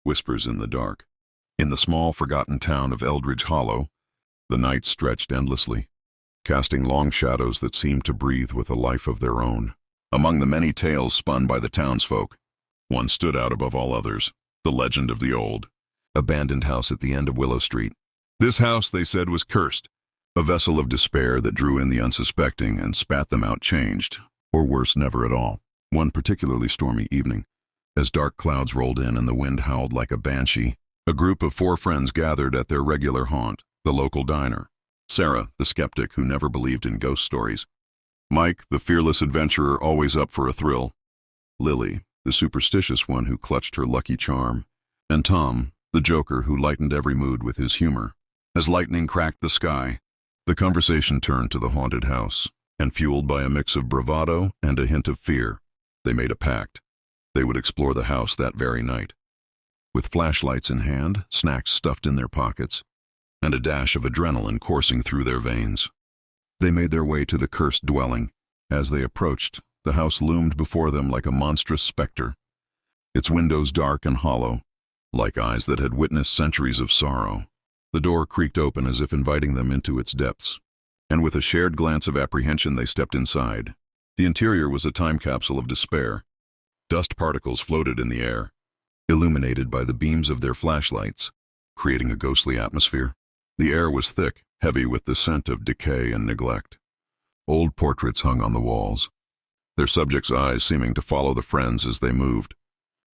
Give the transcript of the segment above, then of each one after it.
whispers in the dark. In the small, forgotten town of Eldridge Hollow, the night stretched endlessly, casting long shadows that seemed to breathe with a life of their own. Among the many tales spun by the townsfolk, one stood out above all others, the legend of the old, abandoned house at the end of Willow Street. This house, they said, was cursed, a vessel of despair that drew in the unsuspecting and spat them out changed, or worse, never at all. One particularly stormy evening, as dark clouds rolled in and the wind howled like a banshee, a group of 4 friends gathered at their regular haunt, the local diner. Sarah, the skeptic who never believed in ghost stories. Mike, the fearless adventurer always up for a thrill. Lily, the superstitious one who clutched her lucky charm. And Tom, the joker who lightened every mood with his humor. As lightning cracked the sky, the conversation turned to the haunted house, and fueled by a mix of bravado and a hint of fear, they made a pact. They would explore the house that very night. With flashlights in hand, snacks stuffed in their pockets, and a dash of adrenaline coursing through their veins. They made their way to the cursed dwelling. As they approached, the house loomed before them like a monstrous specter, its windows dark and hollow, like eyes that had witnessed centuries of sorrow. The door creaked open as if inviting them into its depths, and with a shared glance of apprehension they stepped inside. The interior was a time capsule of despair. Dust particles floated in the air, illuminated by the beams of their flashlights, creating a ghostly atmosphere. The air was thick, heavy with the scent of decay and neglect. Old portraits hung on the walls, their subjects' eyes seeming to follow the friends as they moved,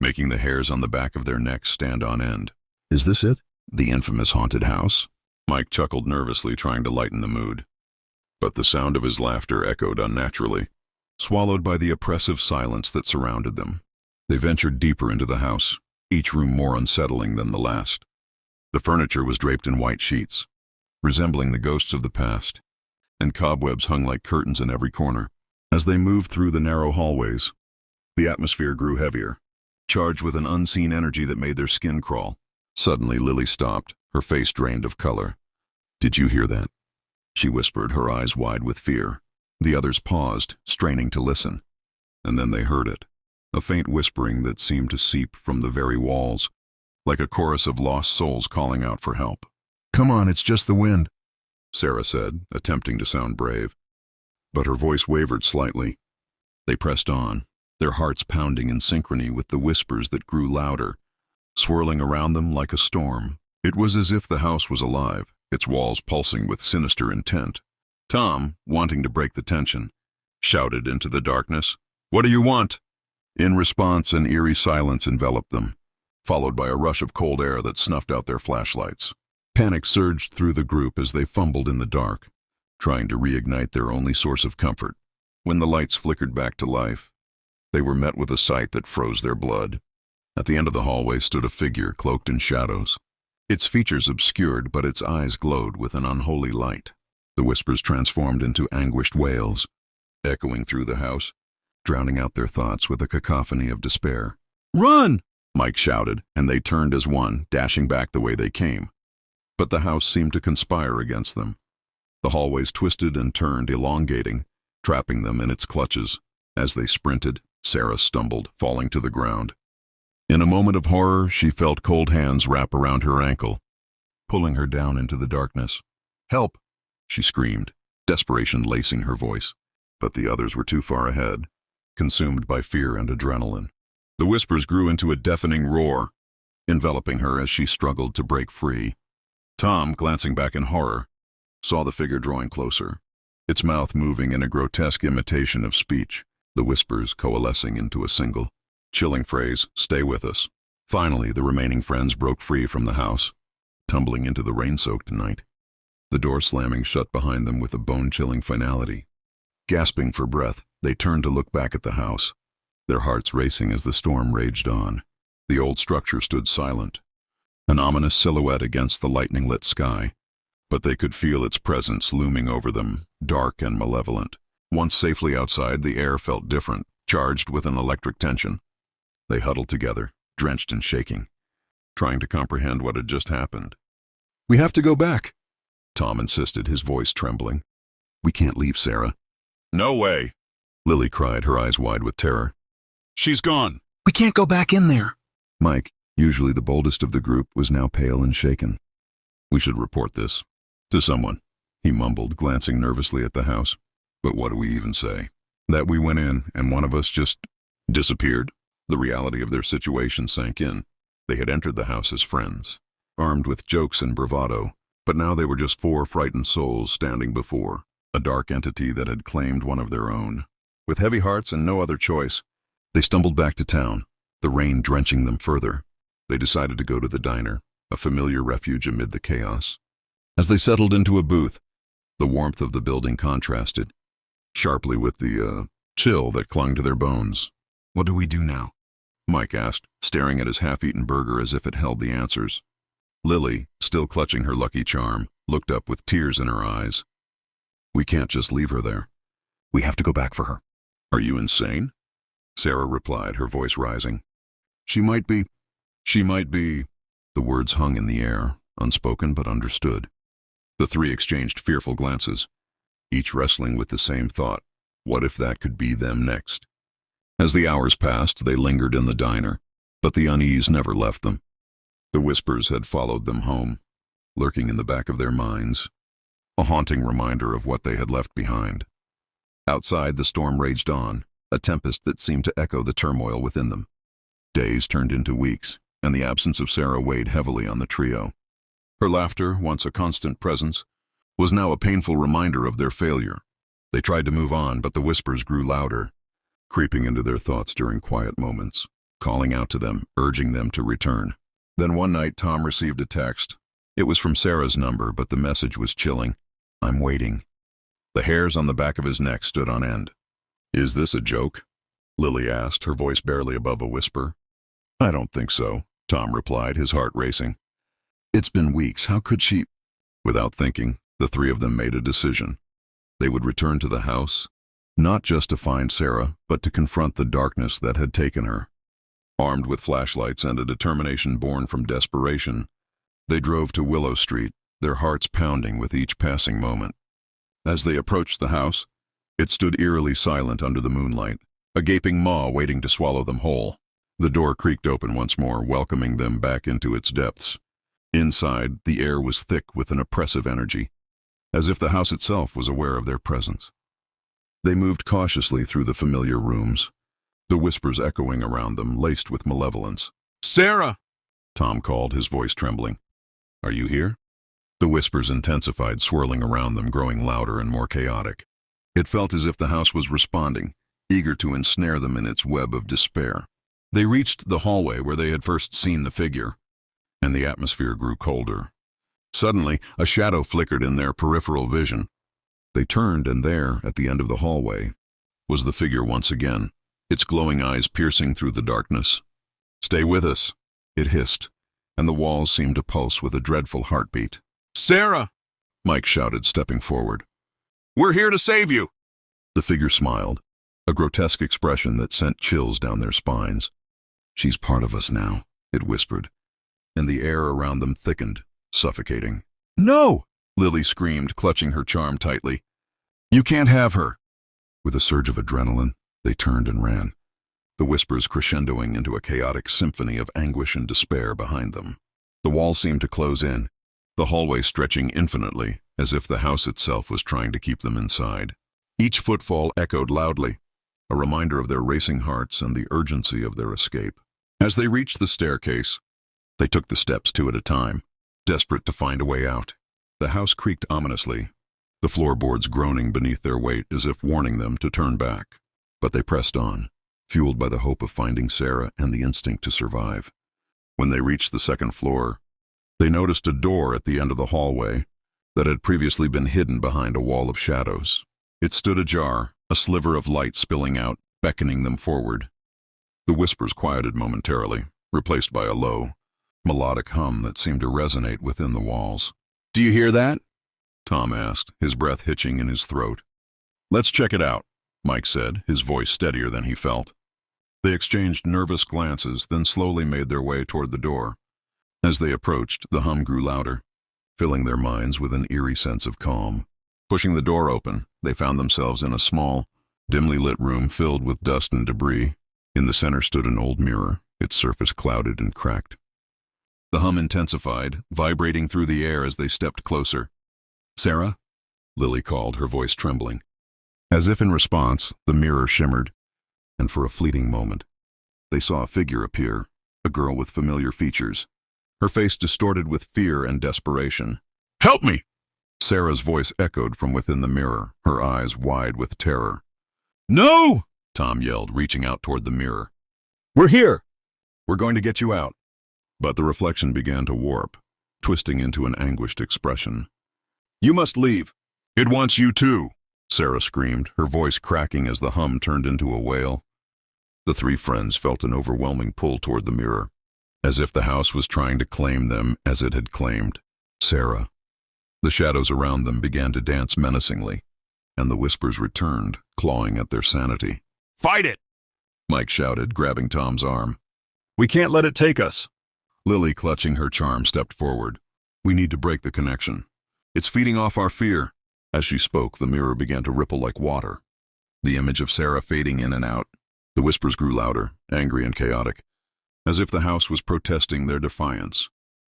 making the hairs on the back of their necks stand on end. "Is this it? The infamous haunted house?" Mike chuckled nervously, trying to lighten the mood. But the sound of his laughter echoed unnaturally, swallowed by the oppressive silence that surrounded them. They ventured deeper into the house, each room more unsettling than the last. The furniture was draped in white sheets, resembling the ghosts of the past, and cobwebs hung like curtains in every corner. As they moved through the narrow hallways, the atmosphere grew heavier, charged with an unseen energy that made their skin crawl. Suddenly, Lily stopped, her face drained of color. "Did you hear that?" she whispered, her eyes wide with fear. The others paused, straining to listen, and then they heard it, a faint whispering that seemed to seep from the very walls, like a chorus of lost souls calling out for help. "Come on, it's just the wind," Sarah said, attempting to sound brave. But her voice wavered slightly. They pressed on, their hearts pounding in synchrony with the whispers that grew louder, swirling around them like a storm. It was as if the house was alive, its walls pulsing with sinister intent. Tom, wanting to break the tension, shouted into the darkness, "What do you want?" In response, an eerie silence enveloped them, followed by a rush of cold air that snuffed out their flashlights. Panic surged through the group as they fumbled in the dark, trying to reignite their only source of comfort. When the lights flickered back to life, they were met with a sight that froze their blood. At the end of the hallway stood a figure cloaked in shadows, its features obscured, but its eyes glowed with an unholy light. The whispers transformed into anguished wails, echoing through the house, drowning out their thoughts with a cacophony of despair. "Run!" Mike shouted, and they turned as one, dashing back the way they came. But the house seemed to conspire against them. The hallways twisted and turned, elongating, trapping them in its clutches. As they sprinted, Sarah stumbled, falling to the ground. In a moment of horror, she felt cold hands wrap around her ankle, pulling her down into the darkness. "Help!" she screamed, desperation lacing her voice. But the others were too far ahead, consumed by fear and adrenaline. The whispers grew into a deafening roar, enveloping her as she struggled to break free. Tom, glancing back in horror, saw the figure drawing closer, its mouth moving in a grotesque imitation of speech, the whispers coalescing into a single, chilling phrase, "Stay with us." Finally, the remaining friends broke free from the house, tumbling into the rain-soaked night, the door slamming shut behind them with a bone-chilling finality. Gasping for breath, they turned to look back at the house, their hearts racing as the storm raged on. The old structure stood silent, an ominous silhouette against the lightning-lit sky, but they could feel its presence looming over them, dark and malevolent. Once safely outside, the air felt different, charged with an electric tension. They huddled together, drenched and shaking, trying to comprehend what had just happened. "We have to go back," Tom insisted, his voice trembling. "We can't leave, Sarah." "No way," Lily cried, her eyes wide with terror. "She's gone." "We can't go back in there." "Mike, Usually the boldest of the group, was now pale and shaken. "We should report this to someone," he mumbled, glancing nervously at the house. "But what do we even say? That we went in and one of us just disappeared?" The reality of their situation sank in. They had entered the house as friends, armed with jokes and bravado, but now they were just four frightened souls standing before a dark entity that had claimed one of their own. With heavy hearts and no other choice, they stumbled back to town, the rain drenching them further. They decided to go to the diner, a familiar refuge amid the chaos. As they settled into a booth, the warmth of the building contrasted sharply with the chill that clung to their bones. "What do we do now?" Mike asked, staring at his half-eaten burger as if it held the answers. Lily, still clutching her lucky charm, looked up with tears in her eyes. "We can't just leave her there. We have to go back for her." "Are you insane?" Sarah replied, her voice rising. She might be. The words hung in the air, unspoken but understood. The three exchanged fearful glances, each wrestling with the same thought. What if that could be them next? As the hours passed, they lingered in the diner, but the unease never left them. The whispers had followed them home, lurking in the back of their minds, a haunting reminder of what they had left behind. Outside, the storm raged on, a tempest that seemed to echo the turmoil within them. Days turned into weeks, and the absence of Sarah weighed heavily on the trio. Her laughter, once a constant presence, was now a painful reminder of their failure. They tried to move on, but the whispers grew louder, creeping into their thoughts during quiet moments, calling out to them, urging them to return. Then one night, Tom received a text. It was from Sarah's number, but the message was chilling. "I'm waiting." The hairs on the back of his neck stood on end. "Is this a joke?" Lily asked, her voice barely above a whisper. "I don't think so," Tom replied, his heart racing. "It's been weeks. How could she—" Without thinking, the three of them made a decision. They would return to the house, not just to find Sarah, but to confront the darkness that had taken her. Armed with flashlights and a determination born from desperation, they drove to Willow Street, their hearts pounding with each passing moment. As they approached the house, it stood eerily silent under the moonlight, a gaping maw waiting to swallow them whole. The door creaked open once more, welcoming them back into its depths. Inside, the air was thick with an oppressive energy, as if the house itself was aware of their presence. They moved cautiously through the familiar rooms, the whispers echoing around them, laced with malevolence. "Sarah!" Tom called, his voice trembling. "Are you here?" The whispers intensified, swirling around them, growing louder and more chaotic. It felt as if the house was responding, eager to ensnare them in its web of despair. They reached the hallway where they had first seen the figure, and the atmosphere grew colder. Suddenly, a shadow flickered in their peripheral vision. They turned, and there, at the end of the hallway, was the figure once again, its glowing eyes piercing through the darkness. "Stay with us," it hissed, and the walls seemed to pulse with a dreadful heartbeat. "Sarah!" Mike shouted, stepping forward. "We're here to save you!" The figure smiled, a grotesque expression that sent chills down their spines. "She's part of us now," it whispered, and the air around them thickened, suffocating. "No!" Lily screamed, clutching her charm tightly. "You can't have her!" With a surge of adrenaline, they turned and ran, the whispers crescendoing into a chaotic symphony of anguish and despair behind them. The walls seemed to close in, the hallway stretching infinitely, as if the house itself was trying to keep them inside. Each footfall echoed loudly, a reminder of their racing hearts and the urgency of their escape. As they reached the staircase, they took the steps two at a time, desperate to find a way out. The house creaked ominously, the floorboards groaning beneath their weight as if warning them to turn back. But they pressed on, fueled by the hope of finding Sarah and the instinct to survive. When they reached the second floor, they noticed a door at the end of the hallway that had previously been hidden behind a wall of shadows. It stood ajar, a sliver of light spilling out, beckoning them forward. The whispers quieted momentarily, replaced by a low, melodic hum that seemed to resonate within the walls. "Do you hear that?" Tom asked, his breath hitching in his throat. "Let's check it out," Mike said, his voice steadier than he felt. They exchanged nervous glances, then slowly made their way toward the door. As they approached, the hum grew louder, filling their minds with an eerie sense of calm. Pushing the door open, they found themselves in a small, dimly lit room filled with dust and debris. In the center stood an old mirror, its surface clouded and cracked. hum intensified, vibrating through the air as they stepped closer. "Sarah?" Lily called, her voice trembling. As if in response, the mirror shimmered, and for a fleeting moment, they saw a figure appear, a girl with familiar features, her face distorted with fear and desperation. "Help me!" Sarah's voice echoed from within the mirror, her eyes wide with terror. "No!" Tom yelled, reaching out toward the mirror. "We're here! We're going to get you out." But the reflection began to warp, twisting into an anguished expression. "You must leave. It wants you too," Sarah screamed, her voice cracking as the hum turned into a wail. The three friends felt an overwhelming pull toward the mirror, as if the house was trying to claim them as it had claimed Sarah. The shadows around them began to dance menacingly, and the whispers returned, clawing at their sanity. "Fight it!" Mike shouted, grabbing Tom's arm. "We can't let it take us." Lily, clutching her charm, stepped forward. "We need to break the connection. It's feeding off our fear." As she spoke, the mirror began to ripple like water, the image of Sarah fading in and out. The whispers grew louder, angry and chaotic, as if the house was protesting their defiance.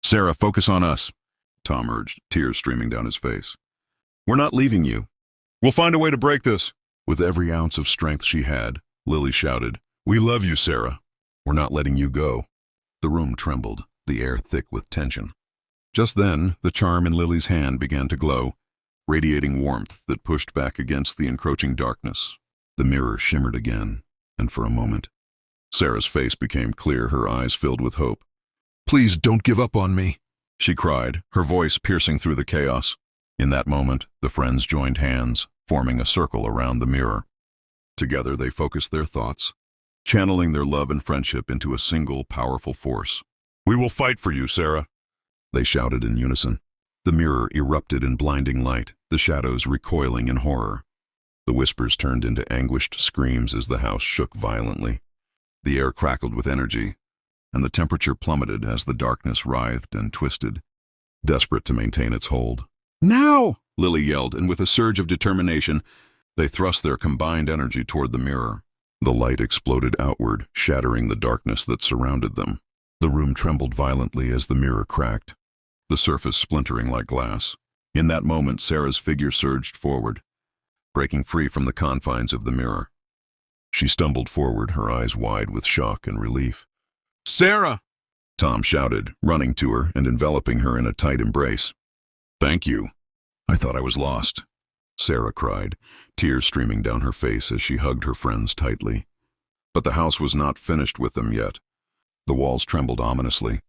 "Sarah, focus on us," Tom urged, tears streaming down his face. "We're not leaving you. We'll find a way to break this." With every ounce of strength she had, Lily shouted, "We love you, Sarah. We're not letting you go." The room trembled, the air thick with tension. Just then, the charm in Lily's hand began to glow, radiating warmth that pushed back against the encroaching darkness. The mirror shimmered again, and for a moment, Sarah's face became clear, her eyes filled with hope. "Please don't give up on me," she cried, her voice piercing through the chaos. In that moment, the friends joined hands, forming a circle around the mirror. Together they focused their thoughts, channeling their love and friendship into a single, powerful force. "We will fight for you, Sarah," they shouted in unison. The mirror erupted in blinding light, the shadows recoiling in horror. The whispers turned into anguished screams as the house shook violently. The air crackled with energy, and the temperature plummeted as the darkness writhed and twisted, desperate to maintain its hold. "Now!" Lily yelled, and with a surge of determination, they thrust their combined energy toward the mirror. The light exploded outward, shattering the darkness that surrounded them. The room trembled violently as the mirror cracked, the surface splintering like glass. In that moment, Sarah's figure surged forward, breaking free from the confines of the mirror. She stumbled forward, her eyes wide with shock and relief. "Sarah!" Tom shouted, running to her and enveloping her in a tight embrace. "Thank you. I thought I was lost," Sarah cried, tears streaming down her face as she hugged her friends tightly. But the house was not finished with them yet. The walls trembled ominously,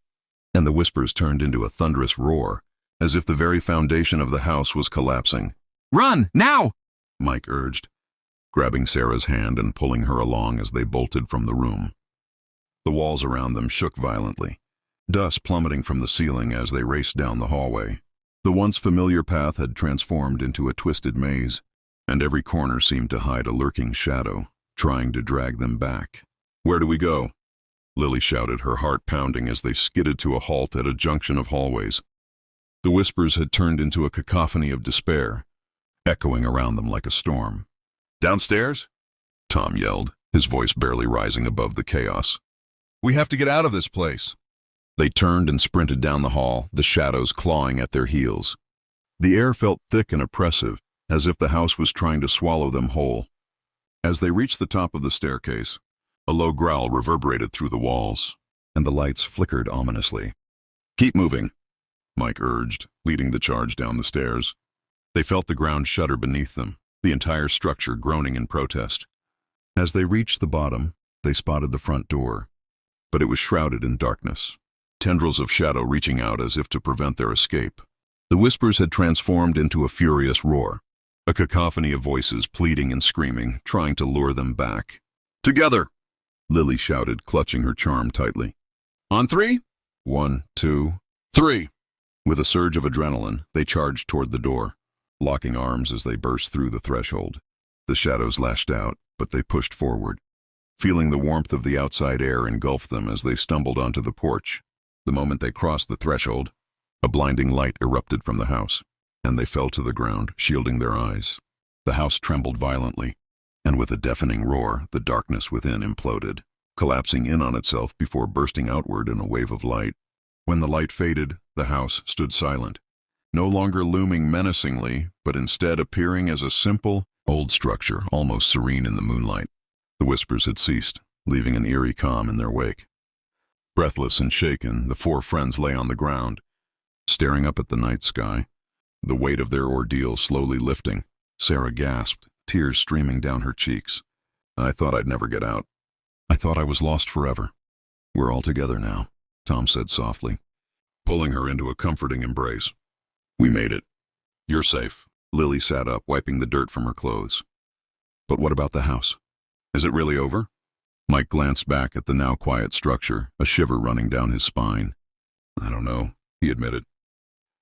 and the whispers turned into a thunderous roar, as if the very foundation of the house was collapsing. "Run, now!" Mike urged, grabbing Sarah's hand and pulling her along as they bolted from the room. The walls around them shook violently, dust plummeting from the ceiling as they raced down the hallway. The once familiar path had transformed into a twisted maze, and every corner seemed to hide a lurking shadow, trying to drag them back. "Where do we go?" Lily shouted, her heart pounding as they skidded to a halt at a junction of hallways. The whispers had turned into a cacophony of despair, echoing around them like a storm. "Downstairs?" Tom yelled, his voice barely rising above the chaos. "We have to get out of this place." They turned and sprinted down the hall, the shadows clawing at their heels. The air felt thick and oppressive, as if the house was trying to swallow them whole. As they reached the top of the staircase, a low growl reverberated through the walls, and the lights flickered ominously. "Keep moving," Mike urged, leading the charge down the stairs. They felt the ground shudder beneath them, the entire structure groaning in protest. As they reached the bottom, they spotted the front door, but it was shrouded in darkness, tendrils of shadow reaching out as if to prevent their escape. The whispers had transformed into a furious roar, a cacophony of voices pleading and screaming, trying to lure them back. "Together!" Lily shouted, clutching her charm tightly. "On three? 1, 2, 3!" With a surge of adrenaline, they charged toward the door, locking arms as they burst through the threshold. The shadows lashed out, but they pushed forward, feeling the warmth of the outside air engulf them as they stumbled onto the porch. The moment they crossed the threshold, a blinding light erupted from the house, and they fell to the ground, shielding their eyes. The house trembled violently, and with a deafening roar, the darkness within imploded, collapsing in on itself before bursting outward in a wave of light. When the light faded, the house stood silent, no longer looming menacingly, but instead appearing as a simple, old structure, almost serene in the moonlight. The whispers had ceased, leaving an eerie calm in their wake. Breathless and shaken, the four friends lay on the ground, staring up at the night sky, the weight of their ordeal slowly lifting. Sarah gasped, tears streaming down her cheeks. "I thought I'd never get out. I thought I was lost forever." "We're all together now," Tom said softly, pulling her into a comforting embrace. "We made it. You're safe." Lily sat up, wiping the dirt from her clothes. "But what about the house? Is it really over?" Mike glanced back at the now quiet structure, a shiver running down his spine. "I don't know," he admitted.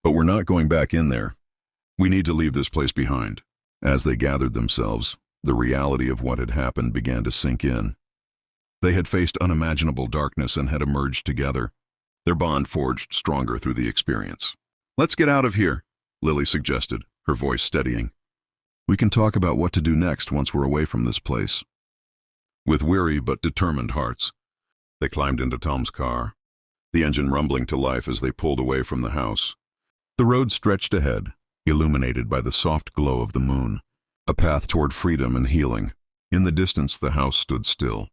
"But we're not going back in there. We need to leave this place behind." As they gathered themselves, the reality of what had happened began to sink in. They had faced unimaginable darkness and had emerged together, their bond forged stronger through the experience. "Let's get out of here," Lily suggested, her voice steadying. "We can talk about what to do next once we're away from this place." With weary but determined hearts, they climbed into Tom's car, the engine rumbling to life as they pulled away from the house. The road stretched ahead, illuminated by the soft glow of the moon, a path toward freedom and healing. In the distance, the house stood still,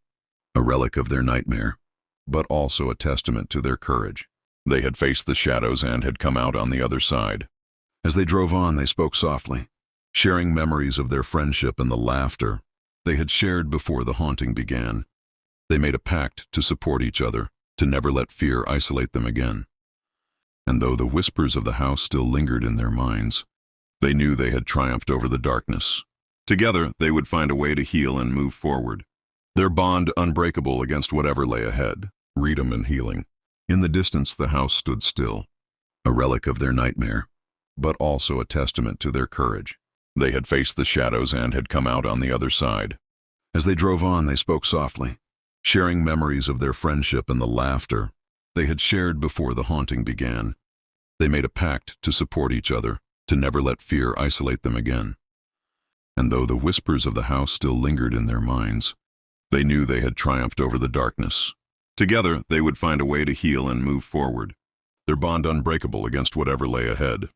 a relic of their nightmare, but also a testament to their courage. They had faced the shadows and had come out on the other side. As they drove on, they spoke softly, sharing memories of their friendship and the laughter they had shared before the haunting began. They made a pact to support each other, to never let fear isolate them again. And though the whispers of the house still lingered in their minds, they knew they had triumphed over the darkness. Together, they would find a way to heal and move forward, their bond unbreakable against whatever lay ahead, freedom and healing. In the distance, the house stood still, a relic of their nightmare, but also a testament to their courage. They had faced the shadows and had come out on the other side. As they drove on, they spoke softly, sharing memories of their friendship and the laughter they had shared before the haunting began. They made a pact to support each other, to never let fear isolate them again. And though the whispers of the house still lingered in their minds, they knew they had triumphed over the darkness. Together, they would find a way to heal and move forward, their bond unbreakable against whatever lay ahead.